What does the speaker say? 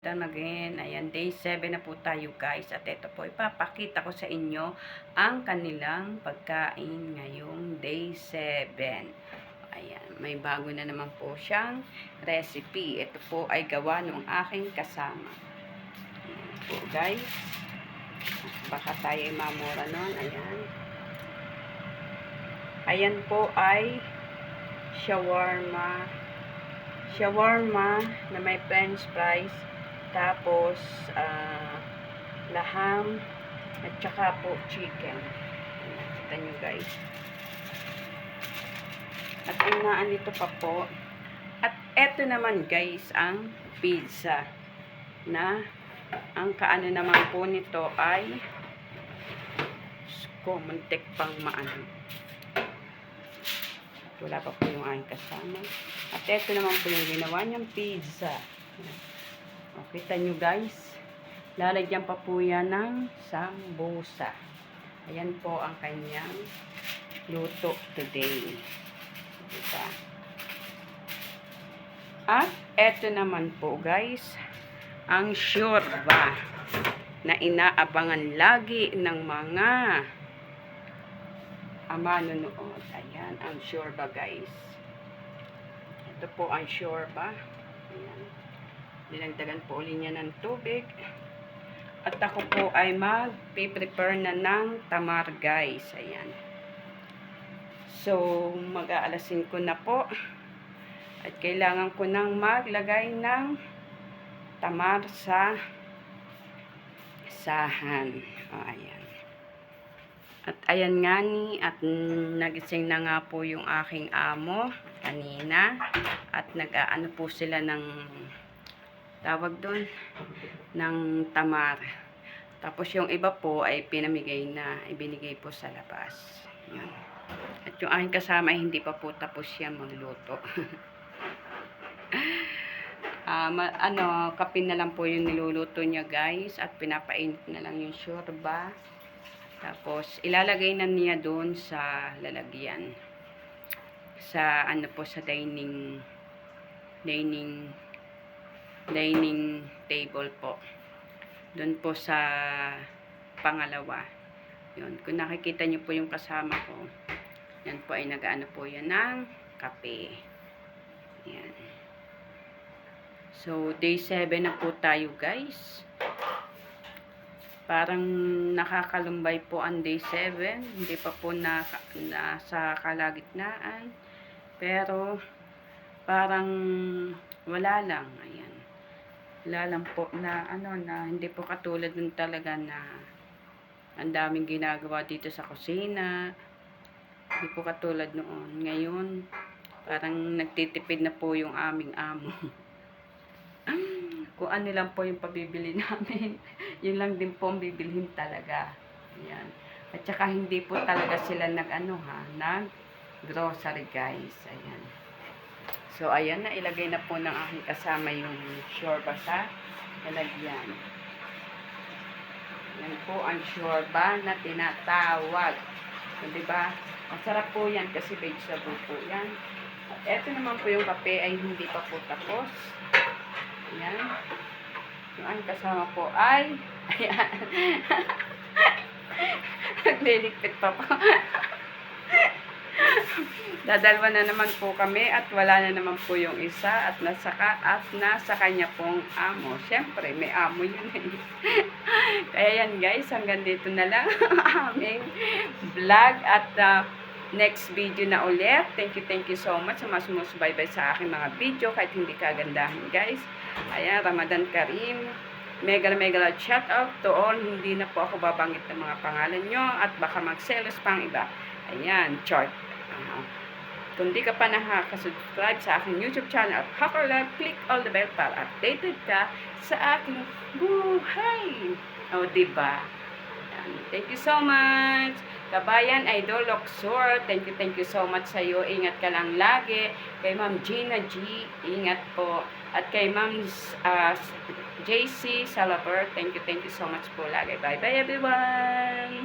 done again. Ayan, day 7 na po tayo guys. At ito po, ipapakita ko sa inyo ang kanilang pagkain ngayong day 7. Ayan, may bago na naman po siyang recipe. Ito po ay gawa ng aking kasama. Ayan po guys. Baka tayo ay mamura nun. Ayan. Ayan po ay shawarma na may french fries, tapos laham at saka po chicken. Kita nyo guys. At ang naalito pa po. At eto naman guys ang pizza na ang kaano naman po nito ay muntik pang maano. Wala pa po yung aking kasama. At ito naman po yung ginawa niyang pizza. O, kita nyo guys. Lalagyan pa po yan ng sambusa. Ayan po ang kanyang luto today. Diba? At ito naman po guys, ang shorba na inaabangan lagi ng mga manonood. Ayan, ang shorba guys. Ito po ang shorba. Ayan. Dinagdagan po ulit niya ng tubig. At ako po ay mag-prepare na ng tamar guys. Ayan. So, mag-aalasin ko na po. At kailangan ko nang maglagay ng tamar sa sahan. O, ayan. At ayan nga ni, at nagising na nga po yung aking amo kanina. At nag-aano po sila ng, tawag doon, ng tamar. Tapos yung iba po ay pinamigay na, ibinigay po sa labas. Yan. At yung aking kasama ay hindi pa po tapos yan magluto. Kape na lang po yung niluluto niya guys. At pinapainit na lang yung shorba. Tapos, ilalagay na niya doon sa lalagyan. Sa, po, sa dining table po. Doon po sa pangalawa. Yun. Kung nakikita niyo po yung kasama ko, yan po ay nag-ano po yan ng kape. Yan. So, day 7 na po tayo guys. Parang nakakalumbay po ang day 7. Hindi pa po nasa kalagitnaan. Pero, parang wala lang. Ayan. Wala lang po na, na hindi po katulad nun talaga na ang daming ginagawa dito sa kusina. Hindi po katulad noon. Ngayon, parang nagtitipid na po yung aming amo. Kung ano lang po yung pabibili namin, yun lang din po ang bibilhin talaga. Ayan. At saka hindi po talaga sila nag-grocery guys. Ayan. So, ayan na, ilagay na po ng aking kasama yung shorba sa lalagyan. Yan po ang shorba na tinatawag. So, diba? Masarap po yan kasi vegetable po yan. At eto naman po yung kape ay hindi pa po tapos. Ayan. Yung ang kasama po ay ayan. Nagliligpit pa po. Dadalwa na naman po kami at wala na naman po yung isa at nasa kanya pong amo. Siyempre, may amo yun eh. Kaya yan guys, hanggang dito na lang aming vlog at next video na ulit. Thank you so much sa mga sumusubaybay sa aking mga video kahit hindi kagandahan guys. Ayan, Ramadan Karim. Mega shout out to all. Hindi na po ako babanggit ng mga pangalan nyo at baka magselos pang iba. Ayan, chart. Kung di ka pa nakaka-subscribe sa aking YouTube channel at Hacker Live, click all the bell para updated ka sa aking buhay. O, diba? Ayan. Thank you so much. Kabayan Idol Luxor, thank you so much sa iyo. Ingat ka lang lagi. Kay Ma'am Gina G, ingat po. At kay Ma'am JC Salaber, thank you so much po lagi. Bye everyone.